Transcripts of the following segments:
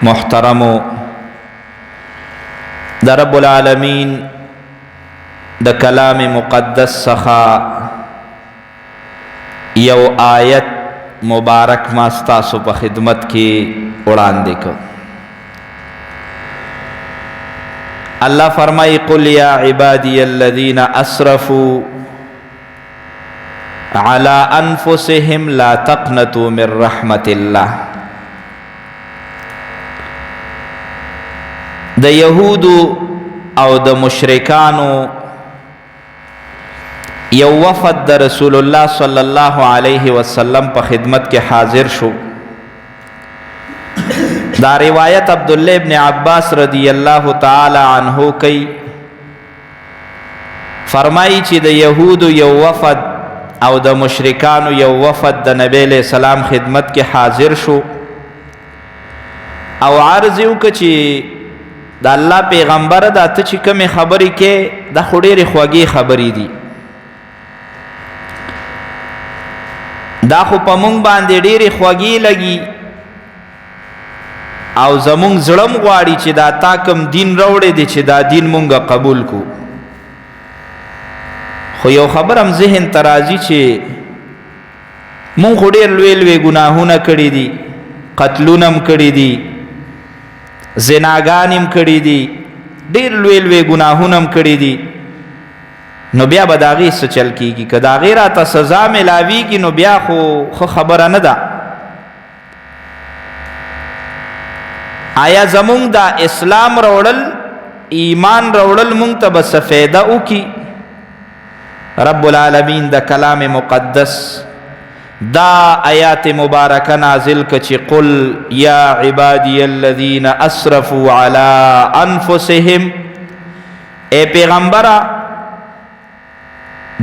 محترمو دا رب العالمین دا کلام مقدس سخا یو آیت مبارک ماستاسو پا خدمت کی اڑاندے کو اللہ فرمائی قل یا عبادی الذین اسرفوا علی انفسهم لا تقنطوا من رحمت اللہ. د یهودو او د مشرکانو یو وفد د رسول الله صلی الله علیه وسلم په خدمت کې حاضر شو. دا روایت عبداللہ ابن عباس رضی اللہ تعالی عنہ کئی فرمائی چې د یهودو یو وفد او د مشرکانو یو وفد د نبی علیہ السلام خدمت کې حاضر شو او عرض یې وکړه چې د الله پیغمبر دا ته چې کومې خبرې کې دا خو ډېرې خوږې خبرې دي، دا خو په مونږ باندې ډېرې خوږې لګي او زمونږ زړه م غواړي چې دا تا کوم دین راوړی دی چې دا دین مونږ قبول کو. خو یو خبر هم ذهن ته راځي چې مونږ خو ډېر لوی لوی ګناهونه کړي دي، قتلونه هم کړي دي، زناګانې هم کړي دي، ډېر لوی لوی ګناهونه هم کړي دي، نو بیا به د هغې څه چل کېږي؟ که د هغې راته سزا میلاویږي نو بیا خو ښه خبره نه ده. آیا زمونږ دا اسلام راوړل ایمان راوړل مونږ ته به څه فایده وکړي؟ رب العالمین د کلام مقدس دا آیات مبارکه نازل که چې قل یا عبادی الذین اسرفوا علی انفسهم، اے پیغمبره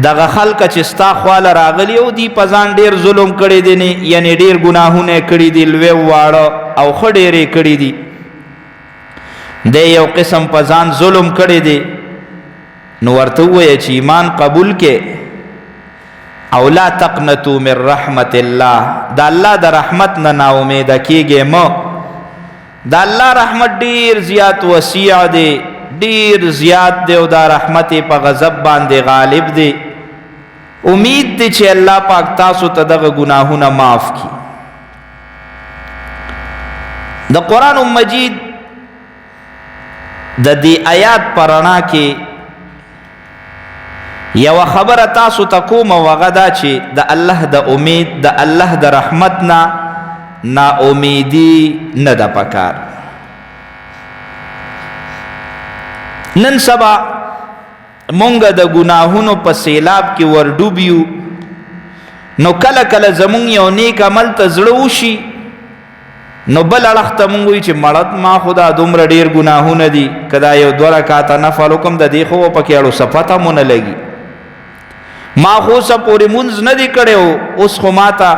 دغه خلکه چې ستا خواله راغلي او دی په ځان ډېر ظلم کړی دی، یعنی ډېر ګناهونه کړي دي، لوی واړه او ښه ډېرې کړي دي، دی یو قسم په ځان ظلم کړی دی، نو ورته ووایه چې ایمان قبول کې او لا تقنطوا من رحمت الله، د الله د رحمت نه ناامیده کېږئ مه. د الله رحمت ډېر زیات وسیع دی، ډېر زیات دی او دا رحمت په غضب باندې غالب دی. امید دی چې الله پاک تاسو ته دغه ګناهونه معاف کړي. د قرآن مجید د دې آیات په رڼا کې یو خبره تاسو ته کوم او هغه دا چې د الله د امید د الله د رحمت نه نا امیدي نه ده پکار. نن سبا مونږ د ګناهونو په سیلاب کې ورډوب یو، نو کله کله زمونږ یو نیک عمل ته زړه وشي نو بل اړخ ته مونږ وایو چې مړت ما خدا دومره ډېر ګناهونه دي، که دا یو 2 رکعاته نفل وکړم د دې خو پکې اړو څه پته مو نه لګي، ما خو څه پورې مونځ نه دی کړی، اوس خو ما ته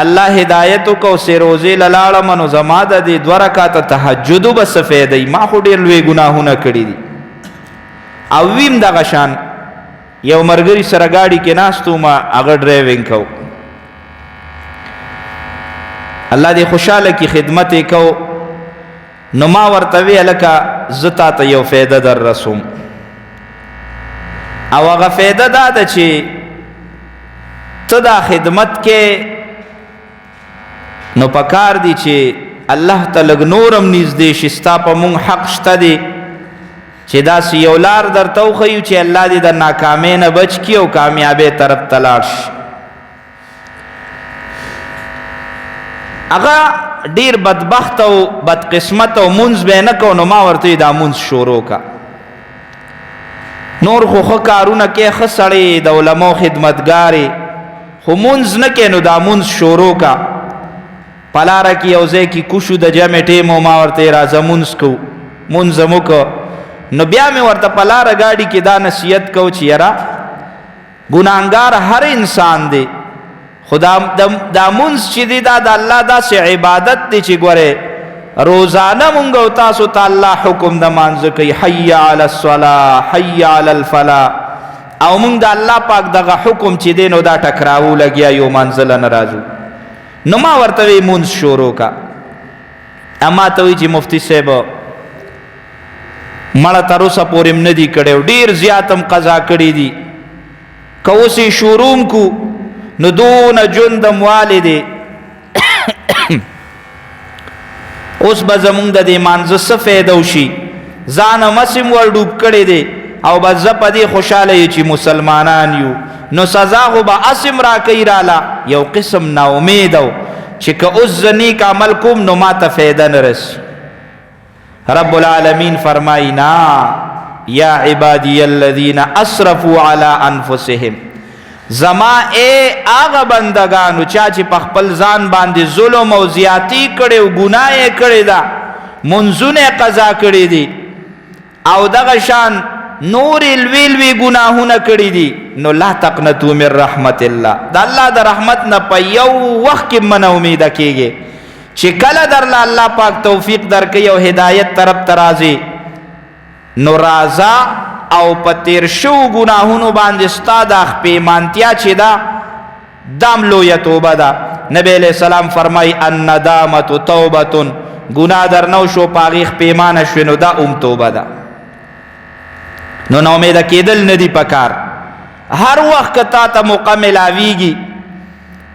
الله هدایت وکړو سې روزې له لاړم نو زما د دې 2 رکعاته تهجدو به څه فایده، ما خو ډېر لوی ګناهونه کړي دي. او ویم دغه شان یو ملګري سره ګاډي کې ناست وم، هغه ډرایوینګ کو، الله دې خوشحاله کړي، خدمت یې کو، نو ما ورته وی هلکه زه تا ته یو فایده در رسوم، او هغه فایده دا ده چې ته دا خدمت کې نو پکار دی چې الله ته لږ نورم نږدې شي، ستا په مونږ حق شته دی چې داسې یو لار درته وښیو چې الله دې د ناکامۍ نه بچ کړي او کامیابۍ طرف ته لاړ شي. هغه ډېر بدبخت او بدقسمت او مونځ به یې نه کو، نو ما ورته دا مونځ شروع که، نور خو ښه کارونه کې، ښه سړی د علماو خدمتګارې، خو مونځ نه کې، نو دا مونځ شروع که. په لاره کې یو ځای کې کوشو د جمع ټیم او ما ورته راځه مونځ کو، مونځ مو وکړه، نو بیا مې ورته په لاره ګاډي کې دا نصیحت کو چې یاره ګناهګار هر انسان دی، خو دا مونځ چې دی دا د الله داسې عبادت دی چې ګورې روزانه مونږ او تاسو ته الله حکم د مانځه کوي، حی علی الصلاة حی علی الفلاح، او مونږ د الله پاک دغه حکم چې دی نو دا ټکراو لګیا یو منزله نه راځو. نو ما ورته وی مونځ شروع کا، اما ته وایي چې مفتی صاحب مړه تر اوسه پورې م نه دي کړی، ډېر زیات م قضا کړي دي، که اوس یې شروع کو نو دونه ژوند م والې دی، اوس به زمونږ د دې مانځه څه فایده وشي، ځان هم هسې م ور ډوب کړی دی او بس زه په دې خوشحاله یو چې مسلمانان یو، نو سزا خو به هسې م راکوي راله. یو قسم ناامید و چې که اوس زه نیک عمل کوم نو ما ته فایده نه رسي. رب العالمین فرمائی نا یا عبادی الذین اسرفوا علی انفسهم، زما اے آغا بندگانو چا چې په خپل ځان باندې ظلم او زیاتی کړي او ګناه یې کړې ده، منځونه قضا کړي دي او دغه شان نور لوی لوی ګناهونه کړي دي، نو لا تقنطوا من رحمت الله، د الله د رحمت نه په یو وخت کې من امیده کېږي چې کله درله الله پاک توفیق درکوي او هدایت طرف ته راځي، نو راځه او په تیر شوو ګناهونو باندې ستا دا پېمانتیا چې ده دام لویه توبه ده. نبی علیہ السلام فرمایي الندامة توبة، ګناه در نو شو په هغې پېمانه شوې نو دا هم توبه ده. نو نا امیده کېدل نه دي پکار، هر وخت که تا ته موقع ملاویږي،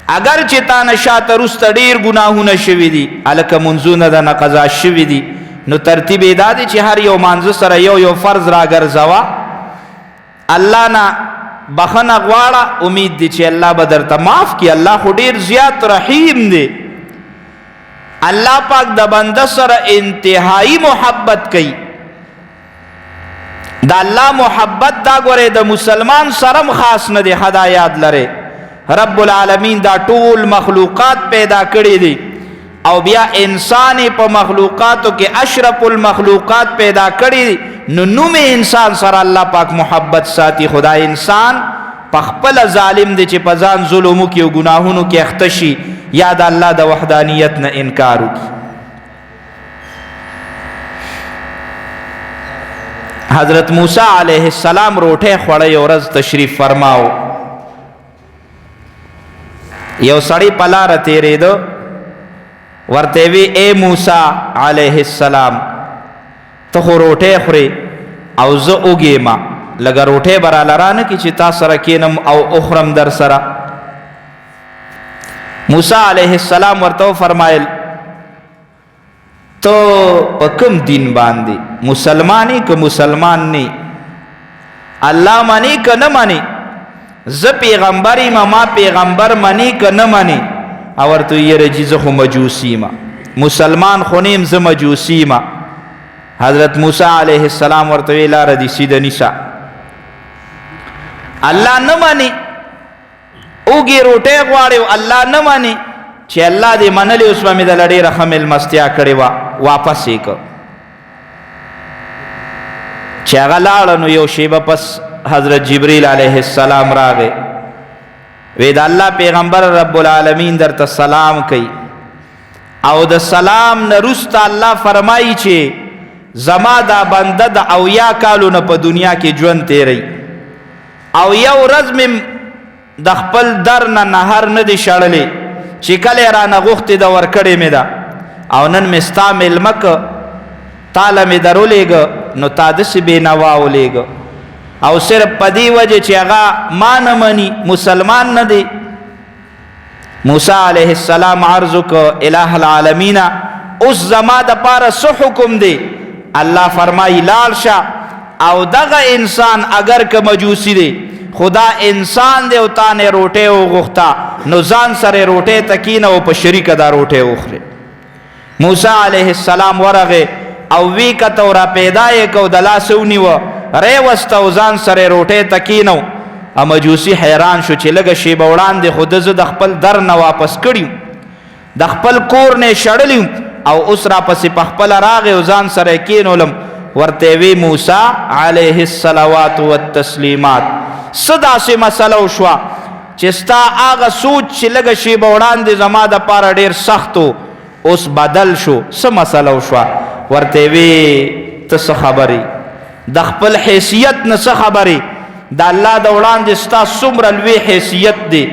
اگر چې تا نه شاته وروسته ډېر ګناهونه شوي دي، هلکه منځونه درنه قضا شوي دي، نو ترتیب یې دا دی چې هر یو مانځه سره یو یو فرض راګرځوه، الله نه بخښنه غواړه، امید دی چې الله به درته معاف کړي. الله خو ډېر زیات رحیم دی، الله پاک د بنده سره انتهایی محبت کوي. دا الله محبت دا ګورئ د مسلمان سرم خاص نه دی، خدا یاد لرئ. رب العالمین دا ټول مخلوقات پیدا کړي دي او بیا انسان په مخلوقاتو کې اشرف المخلوقات پیدا کړي دي، نو نوم انسان سره الله پاک محبت ساتي. خدا انسان په خپله ظالم دی چې په ځان ظلم وکړي او ګناهونو کې اخته شي یا د الله د وحدانیت نه انکار وکړي. حضرت موسی علیہ السلام روټه خوړی یو ورځ تشریف فرماو، یو سړی په لاره تېرېده، ورته وی اے موسی علیہ السلام ته خو روټه خورې او زه اوږې ما، لږه روټه به راله رانه کړي چې تا سره کښېنم او اخرم در سره. موسی علیہ السلام ورته وفرمایل تو په کوم دین باندې مسلمانی که مسلمان نی، الله منی که نه منی، زه پیغمبر یم ما پیغمبر منی که نه منی؟ او ورته یره جی زه خو مجوسی یم، مسلمان خو نیم زه مجوسی یم. حضرت موسی علیہ السلام ورته وی لاره دې سیده نیسه، الله نه منی، اوږې روټۍ غواړې او الله نه منی، چې الله دې منلی اوس به مې دله ډېره ښه مېلمستیا کړې وه، واپس یې که. چې هغه لاړه نو یو شیبه پس حضرت جبریل علیہ السلام راغی، وی د الله پیغمبر رب العالمین درته سلام کوي، او د سلام نه وروسته الله فرمایي چې زما دا بنده د 80 کالو نه په دنیا کې ژوند تیری، او یو ورځ مې د خپل در نه نهر نه دی شړلی چې کله یې رانه غوښتې ده ورکړې مې ده، او نن مې ستا میلمه که تاله مې در ولیږه نو تا داسې بېنوا ولیږه، او صرف په دې وجه چې هغه ما نه مني، مسلمان نه دی. موسی علیہ السلام عرض وکړه الہ العالمین اوس زما دپاره څه حکم دی؟ الله فرمایي لاړ شه او دغه انسان اگر که مجوسی دی، خدا انسان دی او تا نه روټۍ وغوښته، نو ځان سره روټۍ ته کښېنه او په شریکه دا روټۍ وخورې. موسی علیہ السلام ورغې او وی کته او را پیدا یې که او د لاسه ونیوه، ریوسته او ځان سره روټۍ ته کښېنو. او مجوسی حیران شو چې لږه شیبه وړاندې خو ده زه د خپل در نه واپس کړي، د خپل کور نه شړلی او اوس راپسې په خپله راغی او ځان سره یې کښېنولم. ورته وی موسی علیہ الصلوات والتسلیمات څه داسې مسله وشوه چې ستا هغه سوچ چې لږه شیبه وړاندې زما دپاره ډېر سخت و اوس بدل شو، څه مسله وشوه؟ ورته وی ته څه خبرې؟ د خپل حیثیت نه څه خبرې؟ د الله د وړاندې ستا څومره لوی حیثیت دی،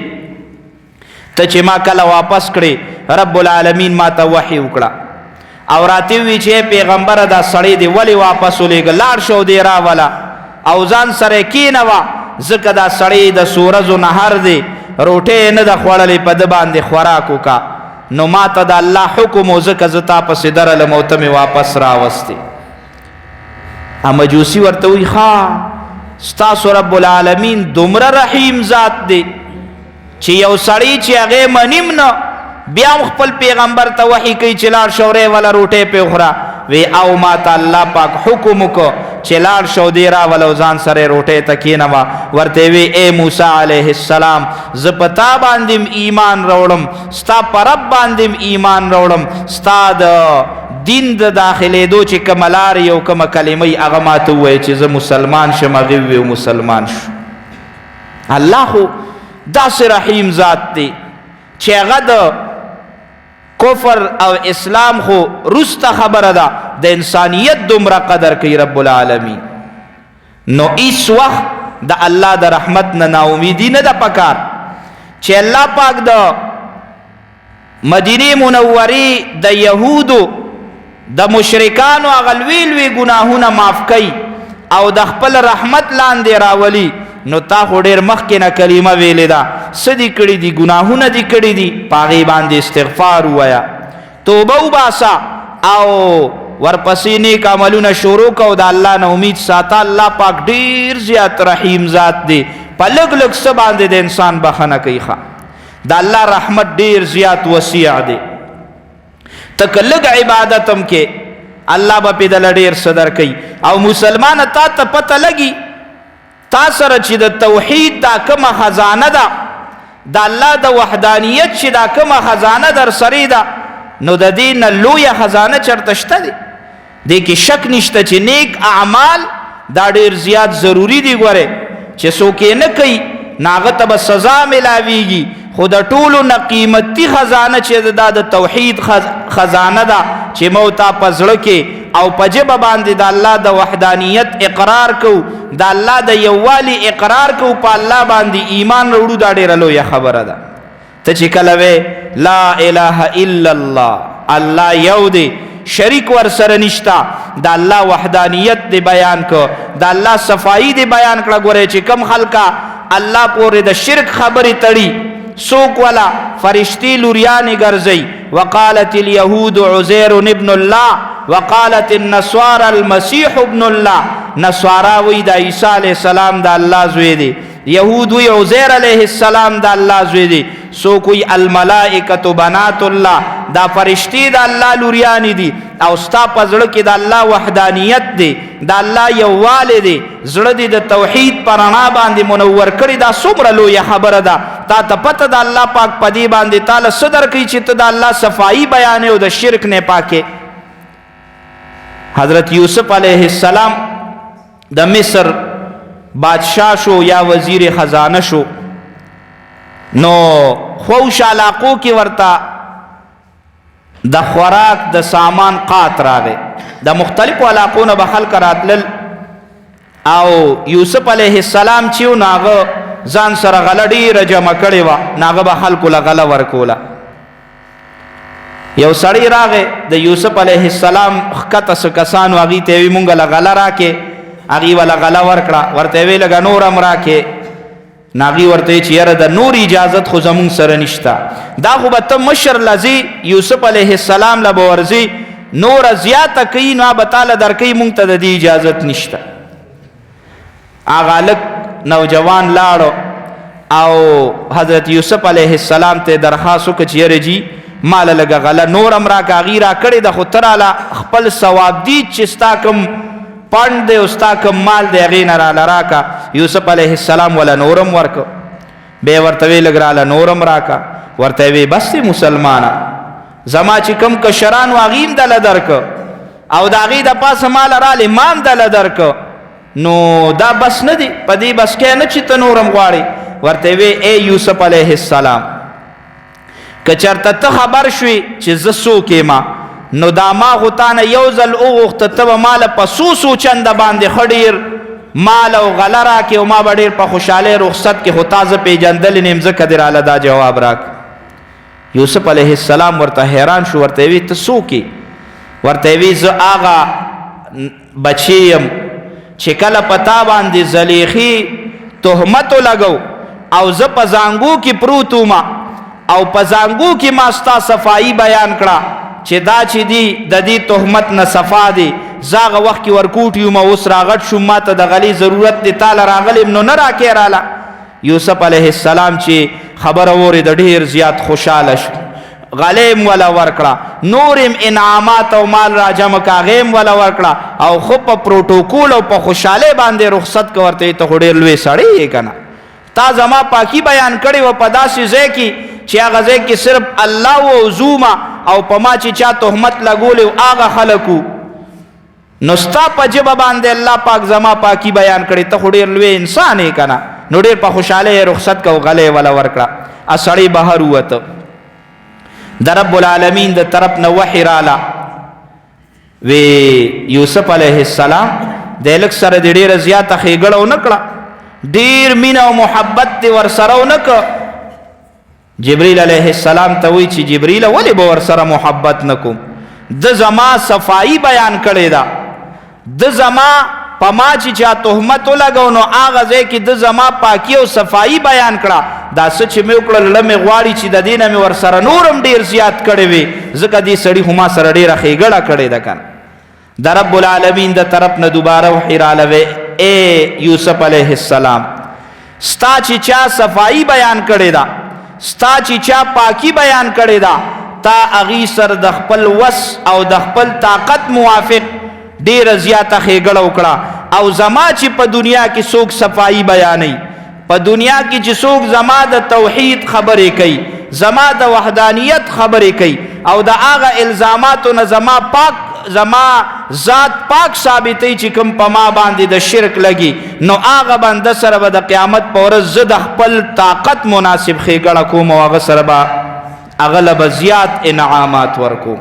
ته چې ما کله واپس کړې رب العالمین ما ته وحی وکړه او راته وی چې پیغمبر دا سړی دی ولی واپس ولېږه لاړ شو دی راوله او ځان سره کېنوه ځکه دا سړی د سورزو نهر دی روټۍ نه ده خوړلې په ده باندې خوراک وکړه نو ما ته د الله حکم و ځکه زه تا پسې درلم او ته مې واپس راوستې مجوسي ورته وایي ښه ستاسو رب العالمین دومره رحیم ذات دی چې یو سړی چې هغې منیم نه بیا هم خپل پیغمبر ته وحی کوي چې لاړ شو ری والا روټۍ پې وخوره وی او ما ته الله پاک حکم وکړو چې لاړ شو دی راوله او ځان سره روټۍ ته کېنوه ورته وی ای موسی علیه السلام زه په تا باندې ایمان راوړم ستا په رب باندې ایمان راوړم ستا د دین د داخلېدو چې کومه لار یو کومه کلمه هغه ما ته ووایه چې زه مسلمان شم هغې ووی مسلمان شو الله خو داسې رحیم ذات دی چې هغه د کفر او اسلام خو رسته خبره ده د انسانیت دومره قدر کوي رب العالمین نو ایس وخت د الله د رحمت نه ناامیدي نه ده پکار چې الله پاک د مدینې منورې د یهودو د مشرکانو هغه لوی لوی ګناهونه معاف کوي او د خپل رحمت لاندې راولي نو تا خو ډېر مخکې نه کلمه ویلې ده څه دي کړي دي ګناهونه دي کړي دي په هغې باندې استغفار ووایه توبه وباسه او ورپسې نیک عملونه شروع کو د الله نه امید ساته الله پاک ډېر زیات رحیم ذات دی په لږ لږ څه باندې د انسان بخښنه کوي ښه د الله رحمت ډېر زیات وسیع دی ته که لږ عبادت هم کې الله به پې دله ډېر څه درکوي او مسلمانه تا ته پته لګي تا سره چې د توحید دا کومه خزانه ده د الله د وحدانیت چې دا کومه خزانه در سرې ده نو د دې نه لویه خزانه چېرته شته دی دې کې شک نشته چې نیک اعمال دا ډېر زیات ضروري دي ګورې چې څوک یې نه کوي نو هغه ته به سزا میلاویږي خو د ټولو نه قیمتي خزانه چې دا د توحید خزانه ده چې مو تا په زړه کې او په ژبه باندې د الله د وحدانیت اقرار کو د الله د یووالي اقرار کو په الله باندې ایمان وروړو دا ډېره لویه خبره ده ته چې کله وې لا اله الا الله الله یو دی شریک ور سره نشتا د الله وحدانیت دی بیان کو د الله صفائی دی بیان کړه ګوره چې کم خلکا الله پورې د شرک خبرې تړي سوک والا فرشتي لوریانې ګرځي وقالت اليهود عزير ابن الله وقالت النصارى المسيح ابن الله نصارا وی د عیسی علیہ السلام د الله زوی دی یهود وی عزیر علیہ السلام د الله زوی دی سو کوئی الملائکه بنات الله دا فرشتي د الله لوریانی دي او ستا په زړه کې د الله وحدانیت دی د الله یووالی دی زړه دی د توحید په رڼا باندې منور کړي دا څومره لویه خبره ده تا ته پته د الله پاک په دې باندې تعالی څه درکوي چې ته د الله صفایي بیانې او د شرک نه پاکې حضرت یوسف علیہ السلام د مصر بادشاہ شو یا وزیر خزانه شو نو خوش علاقو کې ورته د خوراک د سامان قات راغی د مختلفو علاقو نه به خلک راتلل او یوسف علیہ السلام چې و ناغه ځان سره غله ډېره جمع کړې وه ناغه به خلکو له غله ورکوله یو سړی راغی د یوسف علیہ السلام ښکته څه کسانو هغې ته یې وي مونږ له غله راکې هغې وله غله ورکړه ورته یې وی لږه نور هم راکې نو هغې ورته یې چې یاره د نور اجازت خو زمونږ سره نشته دا خو به ته مشر لځې یوسف علیہ السلام له به ورځې نوره زیاته کوي نو به تاله درکوي مونږ ته د دې اجازت نشته هغه هلک نوجوان لاړو او حضرت یوسف علیہ السلام ته درخواست وکړه چې یاره جي ماله لږه غله نور هم راکړه هغې را کړې ده خو ته راله خپل ثواب دي چې ستا کوم پنډ دی او ستا کوم مال دی هغې نه راله راکړه یوسف علیہ السلام وله نور هم ورکړه بیا یې ورته وی لږ راله نور هم راکړه ورته یې وی بس دی مسلمانه زما چې کوم کشران و هغې هم دله درکړه او د هغې د پاسه ماله رالی ما هم دله درکړه نو دا بس نه دی په دې بس کې نه چې ته نور هم غواړې ورته یې وی ای یوسف علیہ السلام که چېرته ته خبر شوې چې زه څوک یم نو دا ما خو تا نه یو ځل وغوښته ته به ماله په څو چنده باندې ښه ډېر مال او غله راکې او ما به ډېر په خوشحالۍ رخصت کې خو تا زه پېژندلی نه یم ځکه دې راله دا جواب راک یوسف علیہ السلام ورته حیران شو ورته وی ته څوک یې ورته وی زه هغه بچی یم چې کله پتا باندې زلیخي تهمت لګو او زه په زانګو کې پروت وم او په زانګو کې ما ستا صفائی بیان کړه چې دا چې دی د دې تهمت نه صفا دی زاغه وخت کې ورکوټ یم اوس راغټ شوم ما ته د غلی ضرورت دی تعالی راغلم نو نه راکې راله یوسف علیه السلام چې خبره اورېده ډېر زیات خوشحاله شو غلیم ولا ورکړه نورم انعامات او مال را جمع کا غیم ولا ورکړه او خو په پروتوکول او په خوشاله باندې رخصت کوي ته ډېر لوی سړی کنه تا زما پاکی بیان کړي و په داسې ځای کې چې هغه ځای کې صرف الله او زوما او په ما چې چا تهمت لګولې هغه خلکو نو ستا په ژبه باندې الله پاک زما پاکی بیان کړي ته ډېر لوی انسان یې کنه نو ډېر په خوشاله رخصت کو غلې ولا ورکړه سړی بهر وته د رب العالمین د طرف نه وحی رااله وی یوسف علیه السلام د لک سره د ډیره زیاته ښېګړه ونه کړه ډیر مینه او محبت دې ورسره ونه کړه جبریل علیه السلام ته وی چې جبریل ولې به ورسره محبت نکوم د زما صفائی بیان کړې ده د زما په ما چې چا تهمت ولګو نو هغه ځای کې د زما پاکی او صفائی بیان کړه دا څه چې مې وکړل زړه مې غواړي چې د دې نه مې ورسره نورم ډېر زیات کړی وي ځکه دې سړي خو ما سره ډېره ښېګړه کړې ده کنه د رب العالمین د طرف نه دوباره وحی راله اے یوسف علیه السلام ستا چې چا صفائی بیان کړې ده ستا چې چا پاکی بیان کړې ده تا هغې سره د خپل وس او د خپل طاقت موافق ډېره زیاته ښېګړه وکړه او زما چې په دنیا کې څوک صفائی بیانوي په دنیا کې چې څوک زما د توحید خبرې کوي زما د وحدانیت خبرې کوي او د هغه الزاماتو نه زما ذات پاک ثابتوي چې کوم په ما باندې د شرک لګي نو هغه بنده سره به د قیامت په ورځ زه د خپل طاقت مناسب ښېګړه کوم او هغه سره به هغه له به زیات انعامات ورکوم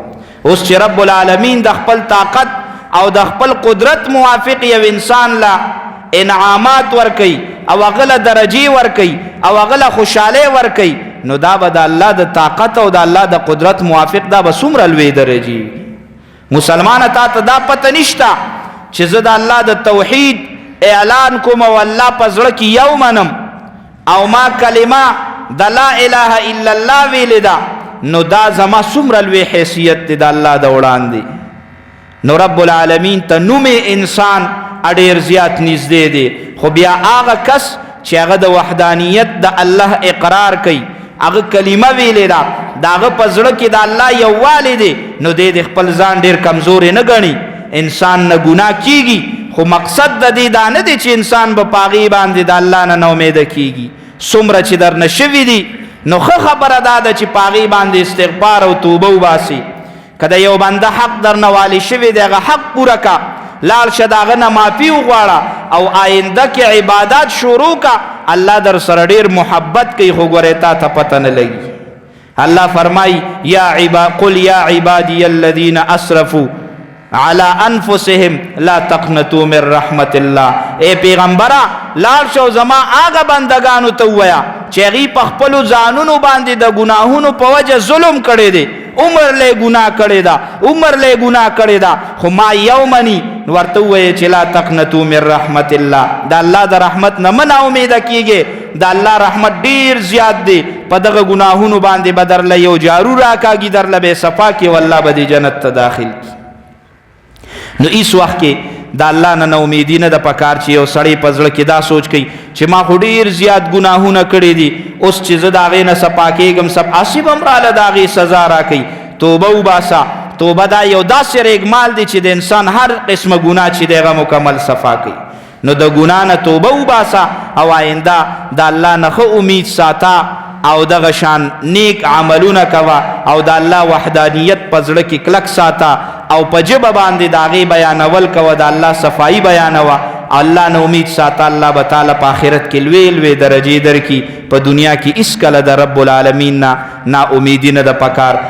اوس چې رب العالمین د خپل طاقت او د خپل قدرت موافق یو انسان لا انعامات ورکي او هغه له درجې ورکي او هغه له خوشحالۍ ورکي نو دا به د الله د طاقت او د الله د قدرت موافق دا به څومره لوی درجې مسلمانه تا ته دا پته نشته چې زه د الله د توحید اعلان کوم او الله په زړه کې یو منم او ما کلمه د لا اله الا الله ویلې ده نو دا زما څومره لوی حیثیت دی د الله د وړاندې نو رب العالمین ته نوم انسان ډېر زیات نږدې دی خو بیا هغه کس چې هغه د وحدانیت د الله اقرار کوي هغه کلمه ویلې ده د هغه په زړه کې د الله یووالی دی نو دی د خپل ځان ډېر کمزورې نه ګڼي انسان نه ګناه کیږي خو مقصد د دې دا نه دی چې انسان به په هغې باندې د الله نه ناامیده کیږي څومره چې درنه شوي دي نو ښه خبره دا ده چې په هغې باندې استغفار او توبه وباسي که د یو بنده حق درنه والی شوی دی هغه حق پوره کا لاړ شه د هغه نه معافي وغواړه او آینده کې عبادات شروع کا الله در سره ډېر محبت کوي خو ګورې تا ته پته نه لګي الله فرمای قل یا عبادی الذین اسرفوا على انفسهم لا تقنطوا من رحمت الله اے پیغمبره لاړ شو زما هغه بندگانو ته ووایه چې هغوی په خپلو ځانونو باندې د ګناهونو په وجه ظلم کړی دی عمر له ګناه کړی دا عمر له ګناه کړی دا خو ما یو مني ورته ووایه چې لا تقنطوا من رحمت الله د الله د رحمت نه مه ناامیده کیږئ د الله رحمت ډیر زیات دی په دغه ګناهونو باندې به درله یو جارو راکاږي درله به صفا کړي والله به دې جنت ته داخل کړي نو ایس وخت کې د الله نه امیدي نه ده پکار چې یو سړی په زړه کې دا سوچ کوي چې ما خو ډېر زیات ګناهونه کړي دي اوس چې زه د هغې نه صفا کېږم آصف هم راله د هغې سزا راکوي توبه وباسه توبه دا یو داسې ریګمال دی چې د انسان هر قسمه ګناه چې دی هغه مکمل صفا کوي نو د ګناه نه توبه وباسه او آینده د الله نه ښه امید ساته او دغه شان نیک عملونه کوه او د الله وحدانیت په زړه کې کلک ساته او په ژبه باندې د هغې بیانول کوه د الله صفایي بیانوه الله نه امید ساته الله به تعالی په آخرت کې لوی لوی درجې درکړي په دنیا کې هېڅکله د رب العالمین نه نا امیدي نه ده پکار